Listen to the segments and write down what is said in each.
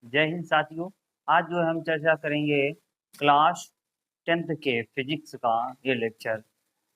जय हिंद साथियों। आज जो हम चर्चा करेंगे क्लास 10th के फिजिक्स का ये लेक्चर,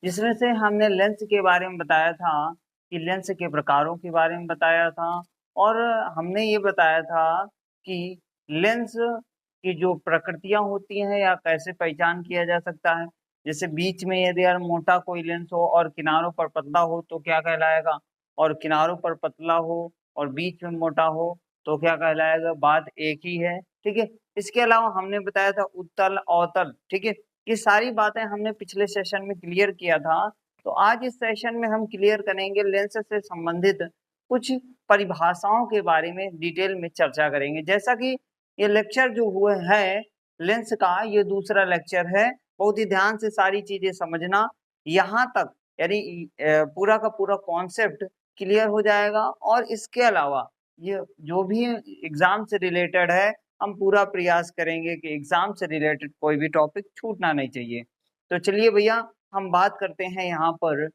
जिसमें से हमने लेंस के बारे में बताया था कि लेंस के प्रकारों के बारे में बताया था, और हमने ये बताया था कि लेंस की जो प्रकृतियां होती हैं या कैसे पहचान किया जा सकता है। जैसे बीच में यदि यार मोटा कोई लेंस हो और किनारों पर पतला हो तो क्या कहलाएगा, और किनारों पर पतला हो और बीच में मोटा हो तो क्या कहलाएगा, बात एक ही है। ठीक है। इसके अलावा हमने बताया था उत्तल अवतल। ठीक है। ये सारी बातें हमने पिछले सेशन में क्लियर किया था। तो आज इस सेशन में हम क्लियर करेंगे लेंस से संबंधित कुछ परिभाषाओं के बारे में, डिटेल में चर्चा करेंगे। जैसा कि ये लेक्चर जो हुआ है लेंस का, ये दूसरा लेक्चर है। बहुत ही ध्यान से सारी चीजें समझना, यहाँ तक यानी पूरा का पूरा कॉन्सेप्ट क्लियर हो जाएगा। और इसके अलावा ये जो भी एग्जाम से रिलेटेड है, हम पूरा प्रयास करेंगे कि एग्जाम से रिलेटेड कोई भी टॉपिक छूटना नहीं चाहिए। तो चलिए भैया, हम बात करते हैं यहाँ पर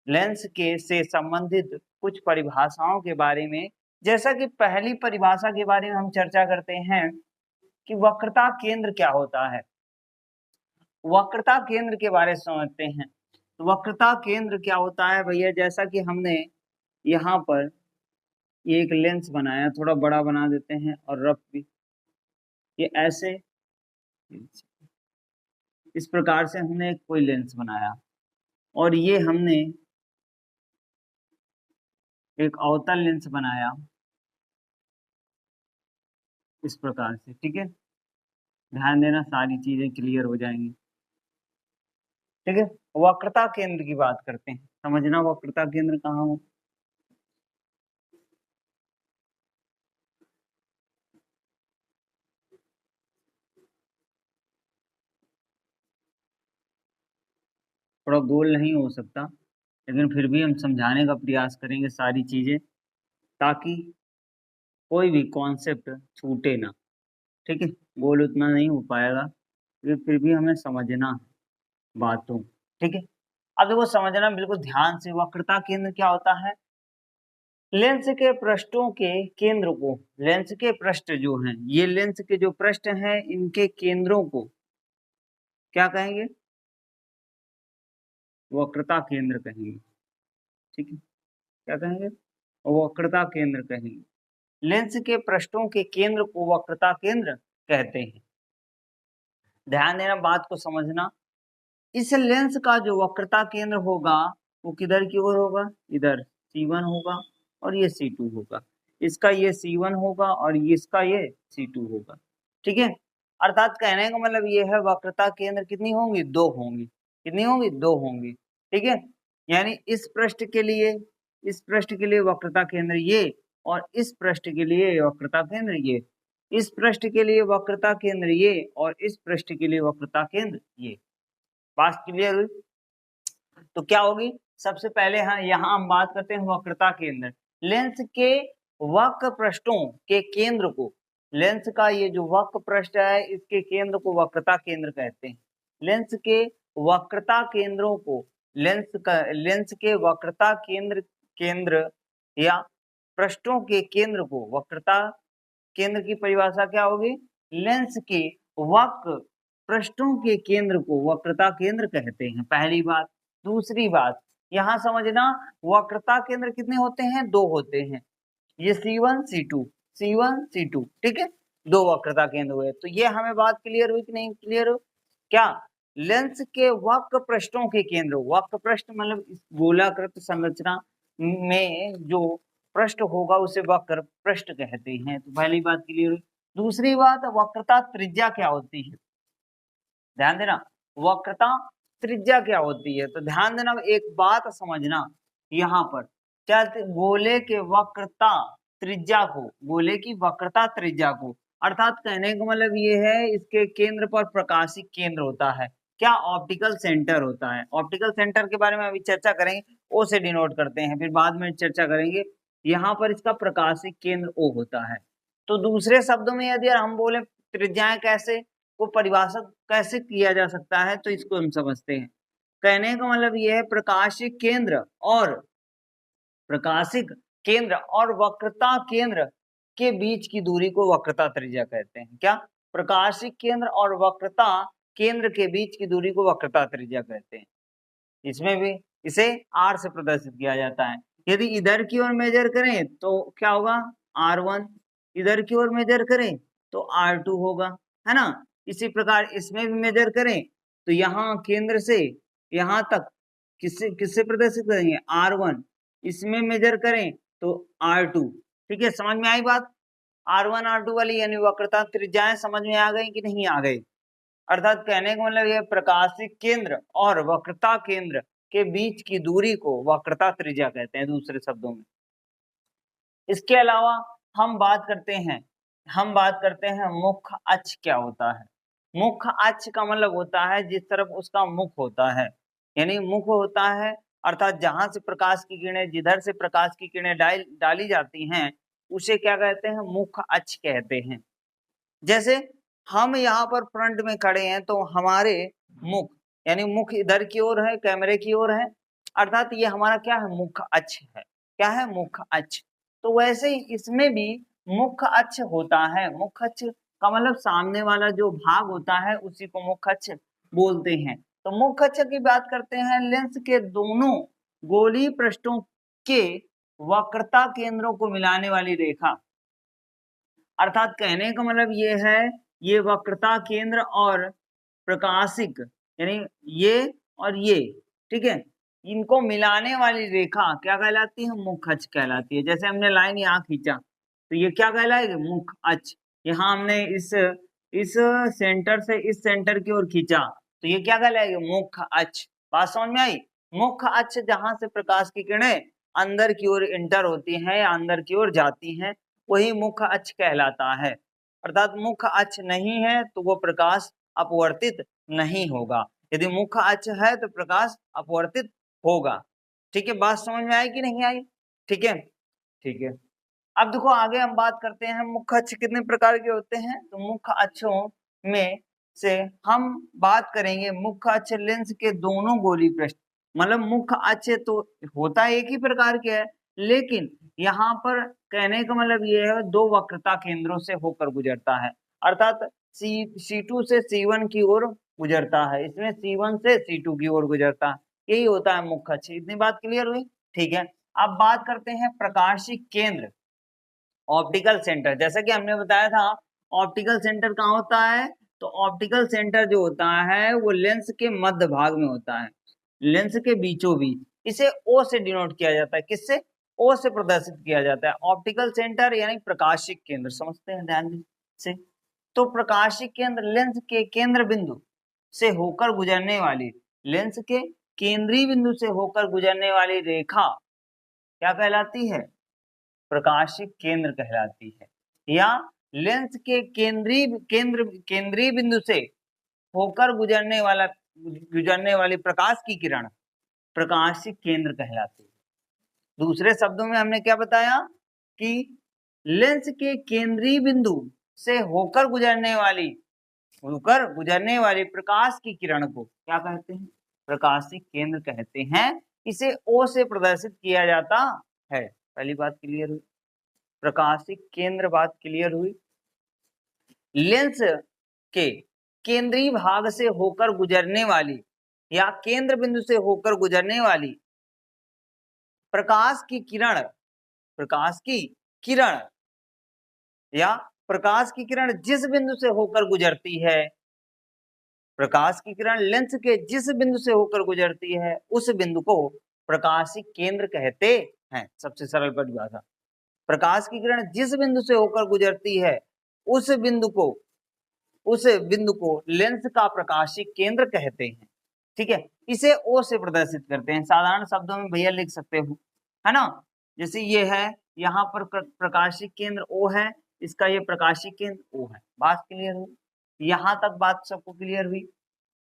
लेंस के से संबंधित कुछ परिभाषाओं के बारे में। जैसा कि पहली परिभाषा के बारे में हम चर्चा करते हैं कि वक्रता केंद्र क्या होता है। वक्रता केंद्र के बारे में समझते हैं। तो वक्रता केंद्र क्या होता है भैया, जैसा कि हमने यहाँ पर ये एक लेंस बनाया, थोड़ा बड़ा बना देते हैं और रफ भी, ये ऐसे इस प्रकार से हमने एक कोई लेंस बनाया, और ये हमने एक अवतल लेंस बनाया इस प्रकार से। ठीक है, ध्यान देना, सारी चीजें क्लियर हो जाएंगी। ठीक है। वक्रता केंद्र की बात करते हैं, समझना वक्रता केंद्र कहाँ हो। थोड़ा गोल नहीं हो सकता, लेकिन फिर भी हम समझाने का प्रयास करेंगे सारी चीजें, ताकि कोई भी कॉन्सेप्ट छूटे ना। ठीक है। गोल उतना नहीं हो पाएगा, लेकिन फिर भी हमें समझना है बातों। ठीक है। अब देखो, समझना बिल्कुल ध्यान से, वक्रता केंद्र क्या होता है। लेंस के पृष्ठों के केंद्र को, लेंस के पृष्ठ जो हैं, ये लेंस के जो पृष्ठ हैं, इनके केंद्रों को क्या कहेंगे, वक्रता केंद्र कहेंगे। ठीक है, क्या कहेंगे, वक्रता केंद्र कहेंगे। लेंस के पृष्ठों के केंद्र को वक्रता केंद्र कहते हैं। ध्यान देना, बात को समझना। इस लेंस का जो वक्रता केंद्र होगा वो किधर की ओर होगा, इधर C1 होगा, और ये C2 होगा। इसका ये C1 होगा और इसका ये C2 होगा। ठीक है। अर्थात कहने का मतलब ये है, वक्रता केंद्र कितनी होंगी, दो होंगी। कितनी होंगी, दो होंगी। ठीक है। यानी इस पृष्ठ के लिए, इस पृष्ठ के लिए वक्रता केंद्र ये, और इस पृष्ठ के लिए वक्रता केंद्र ये। इस पृष्ठ के लिए वक्रता केंद्र ये, और इस पृष्ठ के लिए वक्रता केंद्र ये। बात क्लियर हुई। तो क्या होगी, सबसे पहले यहाँ हम बात करते हैं वक्रता केंद्र। लेंस के वक्र पृष्ठों के केंद्र को, लेंस का ये जो वक्र पृष्ठ है इसके केंद्र को वक्रता केंद्र कहते हैं। लेंस के वक्रता केंद्रों को, लेंस के वक्रता केंद्र या पृष्ठों के केंद्र को वक्रता केंद्र की परिभाषा क्या होगी, लेंस के वक्र पृष्ठों के केंद्र को वक्रता केंद्र कहते हैं, पहली बात। दूसरी बात, यहां समझना, वक्रता केंद्र कितने होते हैं, दो होते हैं। ये C1 C2, C1 C2। ठीक है, दो वक्रता केंद्र हुए। तो ये हमें बात क्लियर हुई कि नहीं क्लियर हो क्या। लेंस के वक्र पृष्ठों के केंद्र, वक्र पृष्ठ मतलब इस गोलाकृत संरचना में जो पृष्ठ होगा उसे वक्र पृष्ठ कहते हैं। तो पहली बात क्लियर हुई। दूसरी बात, वक्रता त्रिज्या क्या होती है, ध्यान देना, वक्रता त्रिज्या क्या होती है। तो ध्यान देना, एक बात समझना यहाँ पर, क्या गोले के वक्रता त्रिज्या को, गोले की वक्रता त्रिज्या को, अर्थात कहने का मतलब ये है, इसके केंद्र पर प्रकाशिक केंद्र होता है। क्या, ऑप्टिकल सेंटर होता है। ऑप्टिकल सेंटर के बारे में अभी चर्चा करेंगे, ओ से डिनोट करते हैं, फिर बाद में चर्चा करेंगे। यहाँ पर इसका प्रकाशिक केंद्र ओ होता है। तो दूसरे शब्दों में यदि हम बोले त्रिज्याएं कैसे को परिभाषित कैसे किया जा सकता है, तो इसको हम समझते हैं। कहने का मतलब यह है, प्रकाशिक केंद्र और वक्रता केंद्र के बीच की दूरी को वक्रता त्रिज्या कहते हैं। क्या? प्रकाशिक केंद्र और वक्रता केंद्र के बीच की दूरी को वक्रता त्रिज्या कहते हैं। इसमें भी इसे r से प्रदर्शित किया जाता है। यदि इधर की ओर मेजर करें तो क्या होगा? r1, इधर की ओर मेजर करें तो r2 होगा, है ना। इसी प्रकार इसमें भी मेजर करें तो यहाँ केंद्र से यहाँ तक किससे प्रदर्शित करेंगे? r1, इसमें मेजर करें तो r2। ठीक है, समझ में आई बात? r1 r2 वाली यानी वक्रता त्रिज्याएं समझ में आ गई कि नहीं आ गई? अर्थात कहने का मतलब यह प्रकाशिक केंद्र और वक्रता केंद्र के बीच की दूरी को वक्रता त्रिज्या कहते हैं, दूसरे शब्दों में। इसके अलावा हम बात करते हैं मुख्य अक्ष क्या होता है। मुख्य अक्ष का मतलब होता है जिस तरफ उसका मुख होता है, यानी मुख होता है अर्थात जहां से प्रकाश की किरणें, जिधर से प्रकाश की किरणें डाली जाती हैं उसे क्या कहते हैं? मुख्य अक्ष कहते हैं। जैसे हम यहाँ पर फ्रंट में खड़े हैं तो हमारे मुख यानी मुख इधर की ओर है, कैमरे की ओर है, अर्थात ये हमारा क्या है? मुख्य अक्ष है। क्या है? मुख्य अक्ष। तो वैसे ही इसमें भी मुख्य अक्ष होता है। मुख्य अक्ष का मतलब सामने वाला जो भाग होता है उसी को मुख्य अक्ष बोलते हैं। तो मुख्य अक्ष की बात करते हैं, लेंस के दोनों गोलीय पृष्ठों के वक्रता केंद्रों को मिलाने वाली रेखा। अर्थात कहने का मतलब ये है, ये वक्रता केंद्र और प्रकाशिक यानी ये और ये, ठीक है, इनको मिलाने वाली रेखा क्या कहलाती है? मुख्य अक्ष कहलाती है। जैसे हमने लाइन यहाँ खींचा तो ये क्या कहलाएगा? मुख्य अक्ष। यहाँ हमने इस सेंटर से इस सेंटर की ओर खींचा तो ये क्या कहलाएगा? मुख्य अक्ष। बात समझ में आई? मुख्य अक्ष जहां से प्रकाश की किरणें अंदर की ओर इंटर होती हैं या अंदर की ओर जाती हैं वही मुख्य अक्ष कहलाता है। अर्थात मुख्य अक्ष नहीं है तो वो प्रकाश अपवर्तित नहीं होगा, यदि मुख्य अक्ष है तो प्रकाश अपवर्तित होगा। ठीक है, बात समझ में आई कि नहीं आई? ठीक है, ठीक है। अब देखो आगे हम बात करते हैं मुख्य अक्ष कितने प्रकार के होते हैं। तो मुख्य अक्षों में से हम बात करेंगे मुख्य अक्ष लेंस के दोनों गोलीय पृष्ठ। मतलब मुख्य अक्ष तो होता एक ही प्रकार के है, लेकिन यहाँ पर कहने का मतलब ये है दो वक्रता केंद्रों से होकर गुजरता है। अर्थात C2 से C1 की ओर गुजरता है, इसमें C1 से C2 की ओर गुजरता है, यही होता है मुख्य अक्ष। इतनी बात क्लियर हुई? ठीक है, अब बात करते हैं प्रकाशिक केंद्र, ऑप्टिकल सेंटर। जैसा कि हमने बताया था ऑप्टिकल सेंटर कहाँ होता है? तो ऑप्टिकल सेंटर जो होता है वो लेंस के मध्य भाग में होता है, लेंस के बीचों बीच। इसे O से डिनोट किया जाता है। किससे? O से प्रदर्शित किया जाता है। ऑप्टिकल सेंटर यानी प्रकाशिक केंद्र, समझते हैं ध्यान से। तो प्रकाशिक केंद्र लेंस के केंद्र बिंदु से होकर गुजरने वाली, लेंस के केंद्रीय बिंदु से होकर गुजरने वाली रेखा क्या कहलाती है? प्रकाशिक केंद्र कहलाती है। या लेंस के केंद्रीय बिंदु से होकर गुजरने वाली प्रकाश की किरण प्रकाशिक केंद्र कहलाती है। दूसरे शब्दों में हमने क्या बताया कि लेंस के केंद्रीय बिंदु से होकर गुजरने वाली प्रकाश की किरण को क्या कहते हैं? प्रकाशिक केंद्र कहते हैं। इसे O से प्रदर्शित किया जाता है। पहली बात क्लियर हुई, प्रकाशिक केंद्र बात क्लियर हुई। लेंस के केंद्रीय भाग से होकर गुजरने वाली या केंद्र बिंदु से होकर गुजरने वाली प्रकाश की किरण जिस बिंदु से होकर गुजरती है, प्रकाश की किरण लेंस के जिस बिंदु से होकर गुजरती है उस बिंदु को प्रकाशिक केंद्र कहते हैं। सबसे सरल परिभाषा, प्रकाश की किरण जिस बिंदु से होकर गुजरती है उस बिंदु को लेंस का प्रकाशिक केंद्र कहते हैं। ठीक है, इसे O से प्रदर्शित करते हैं। साधारण शब्दों में भैया लिख सकते हो, है ना। जैसे ये है, यहाँ पर प्रकाशिक केंद्र O है, इसका ये प्रकाशिक केंद्र O है। बात क्लियर हुई? यहाँ तक बात सबको क्लियर हुई?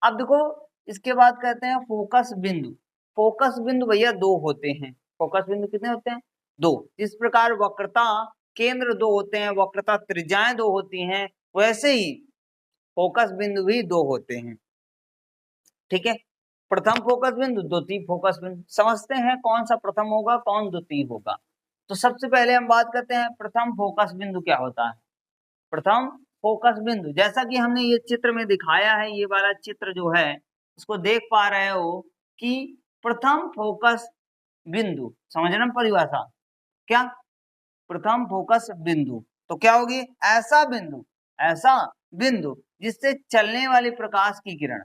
अब देखो इसके बाद कहते हैं फोकस बिंदु। फोकस बिंदु भैया दो होते हैं। फोकस बिंदु कितने होते हैं? दो। जिस प्रकार वक्रता केंद्र दो होते हैं, वक्रता त्रिज्याएं दो होती हैं, वैसे ही फोकस बिंदु भी दो होते हैं। ठीक है, प्रथम फोकस बिंदु, द्वितीय फोकस बिंदु। समझते हैं कौन सा प्रथम होगा कौन द्वितीय होगा। तो सबसे पहले हम बात करते हैं प्रथम फोकस बिंदु क्या होता है। प्रथम फोकस बिंदु, जैसा कि हमने ये चित्र में दिखाया है, ये वाला चित्र जो है इसको देख पा रहे हो कि प्रथम फोकस बिंदु, समझना परिभाषा क्या, प्रथम फोकस बिंदु तो क्या होगी, ऐसा बिंदु जिससे चलने वाले प्रकाश की किरण,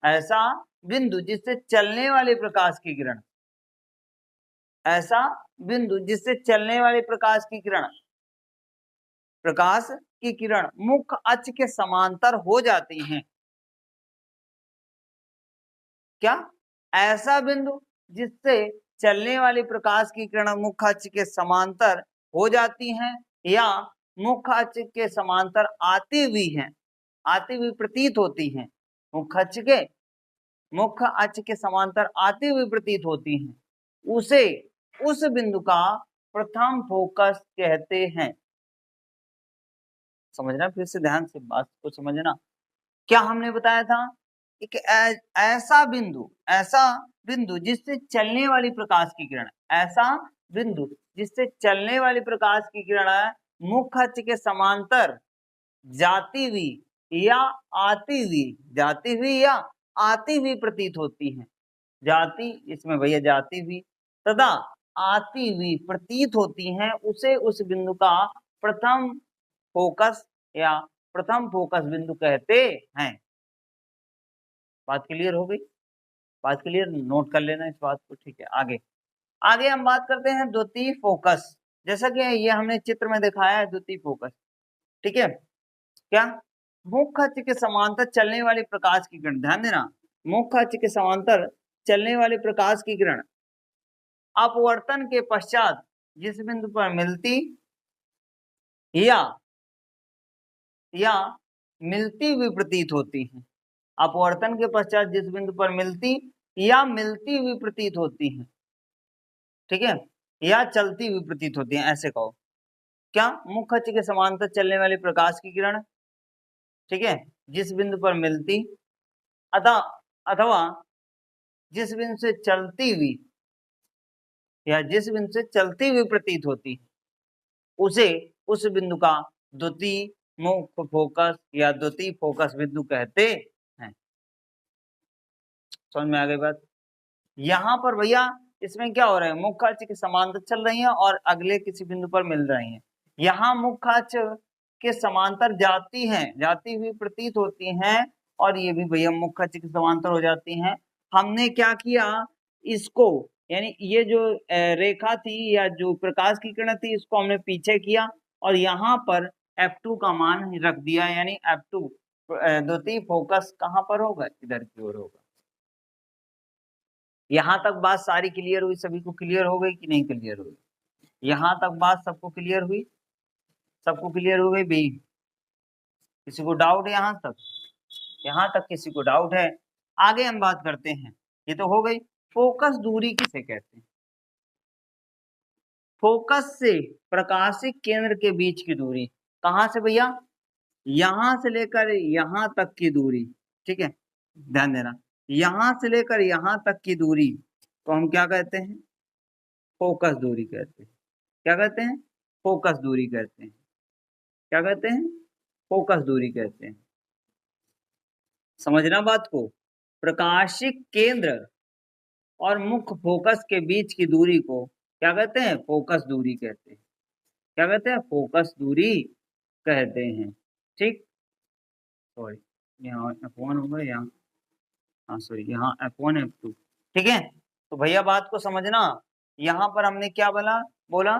ऐसा बिंदु जिससे चलने वाले प्रकाश की किरण, ऐसा बिंदु जिससे चलने वाले प्रकाश की किरण मुख्य अक्ष के समांतर हो जाती हैं। क्या, ऐसा बिंदु जिससे चलने वाली प्रकाश की किरण मुख्य अक्ष के समांतर हो जाती हैं या मुख्य अक्ष के समांतर आती हुई प्रतीत होती हैं, मुख्य अक्ष के समांतर आती हुई प्रतीत होती हैं, उसे उस बिंदु का प्रथम फोकस कहते हैं। समझना, फिर से ध्यान से बात को समझना। क्या हमने बताया था, एक ऐसा बिंदु जिससे चलने वाली प्रकाश की किरण, ऐसा बिंदु जिससे चलने वाली प्रकाश की किरण मुख्य अक्ष के समांतर जाती हुई या आती हुई प्रतीत होती है। जाती, इसमें भैया जाती हुई तथा आती हुई प्रतीत होती हैं, उसे उस बिंदु का प्रथम फोकस या प्रथम फोकस बिंदु कहते हैं। बात क्लियर हो गई? बात क्लियर, नोट कर लेना इस बात को, ठीक है। आगे हम बात करते हैं द्वितीय फोकस। जैसा कि ये हमने चित्र में दिखाया है द्वितीय फोकस, ठीक है। क्या, मुख्य अक्ष के समांतर चलने वाली प्रकाश की किरण, ध्यान देना, मुख्य अक्ष के समांतर चलने वाली प्रकाश की किरण अपवर्तन के पश्चात जिस बिंदु पर मिलती या मिलती हुई प्रतीत होती है, अपवर्तन के पश्चात जिस बिंदु पर मिलती हुई प्रतीत होती है, ठीक है, या चलती हुई प्रतीत होती है, ऐसे कहो। क्या, मुख्य अक्ष के समांतर चलने वाली प्रकाश की किरण, ठीक है, जिस बिंदु पर मिलती अथवा जिस बिंदु से चलती हुई प्रतीत होती है, उसे उस बिंदु का द्वितीय मुख्य फोकस या द्वितीय फोकस बिंदु कहते हैं। समझ में आ गई बात? यहां पर भैया इसमें क्या हो रहा है, मुख्य अक्ष के समांतर चल रही हैं और अगले किसी बिंदु पर मिल रही हैं। यहाँ मुख्य अक्ष के समांतर जाती हुई प्रतीत होती हैं और ये भी भैया मुख्य अक्ष के समांतर हो जाती हैं। हमने क्या किया, इसको यानी ये जो रेखा थी या जो प्रकाश की किरण थी, इसको हमने पीछे किया और यहाँ पर F2 का मान रख दिया, यानी F2 द्वितीय फोकस कहाँ पर होगा, इधर की ओर होगा। यहां तक बात सारी क्लियर हुई? सभी को क्लियर हो गई कि नहीं क्लियर हुई? यहां तक बात सबको क्लियर हुई? सबको क्लियर हो गई भाई? किसी को डाउट है यहां तक? यहां तक किसी को डाउट है? आगे हम बात करते हैं, ये तो हो गई। फोकस दूरी किसे कहते हैं? फोकस से प्रकाशिक केंद्र के बीच की दूरी, कहां से भैया, यहां से लेकर यहां तक की दूरी, ठीक है, ध्यान देना, यहां से लेकर यहां तक की दूरी तो हम क्या कहते हैं, फोकस दूरी कहते हैं। क्या कहते हैं? फोकस दूरी कहते हैं। क्या कहते हैं? फोकस दूरी कहते हैं। समझना बात को, प्रकाशिक केंद्र और मुख्य फोकस के बीच की दूरी को क्या कहते हैं, फोकस दूरी कहते हैं। क्या कहते हैं? फोकस दूरी कहते हैं, ठीक। सॉरी, यहाँ F1 होगा, यहाँ, हाँ सॉरी, यहाँ F1 F2, ठीक है। तो भैया बात को समझना, यहाँ पर हमने क्या बोला,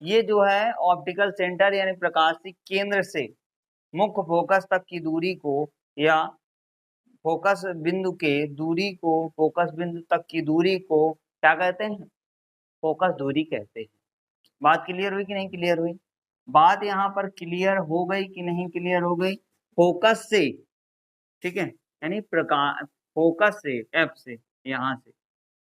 ये जो है ऑप्टिकल सेंटर यानी प्रकाशिक केंद्र से मुख्य फोकस तक की दूरी को या फोकस बिंदु के दूरी को, फोकस बिंदु तक की दूरी को क्या कहते हैं, फोकस दूरी कहते हैं। बात क्लियर हुई कि नहीं क्लियर हुई? बात यहाँ पर क्लियर हो गई कि नहीं क्लियर हो गई? फोकस से, ठीक है, यानी प्रकाश फोकस से, एफ से,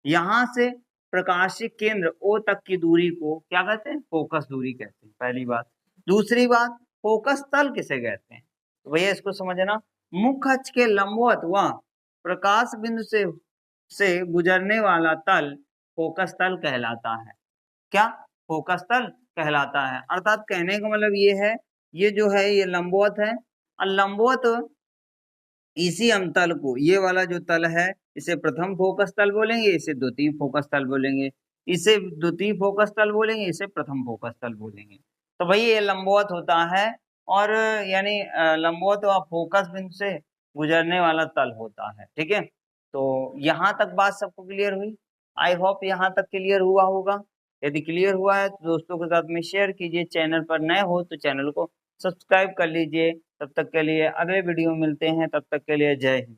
यहाँ से प्रकाशिक केंद्र O तक की दूरी को क्या कहते हैं, फोकस दूरी कहते हैं, पहली बात। दूसरी बात, फोकस तल किसे कहते हैं? तो भैया इसको समझना, मुख्य अक्ष के लंबवत व प्रकाश बिंदु से गुजरने वाला तल फोकस तल कहलाता है। क्या फोकस तल कहलाता है। अर्थात कहने का मतलब ये है, ये जो है ये लंबवत है, और लंबवत इसी तल को, ये वाला जो तल है इसे प्रथम फोकस तल बोलेंगे, इसे द्वितीय फोकस तल बोलेंगे, इसे द्वितीय फोकस तल बोलेंगे, इसे प्रथम फोकस तल बोलेंगे। तो भाई ये लंबवत होता है, और यानी लंबवत व फोकस बिंदु से गुजरने वाला तल होता है। ठीक है, तो यहाँ तक बात सबको क्लियर हुई। आई होप यहाँ तक क्लियर हुआ होगा। यदि क्लियर हुआ है तो दोस्तों के साथ में शेयर कीजिए। चैनल पर नए हो तो चैनल को सब्सक्राइब कर लीजिए। तब तक के लिए अगले वीडियो में मिलते हैं, तब तक के लिए जय हिंद।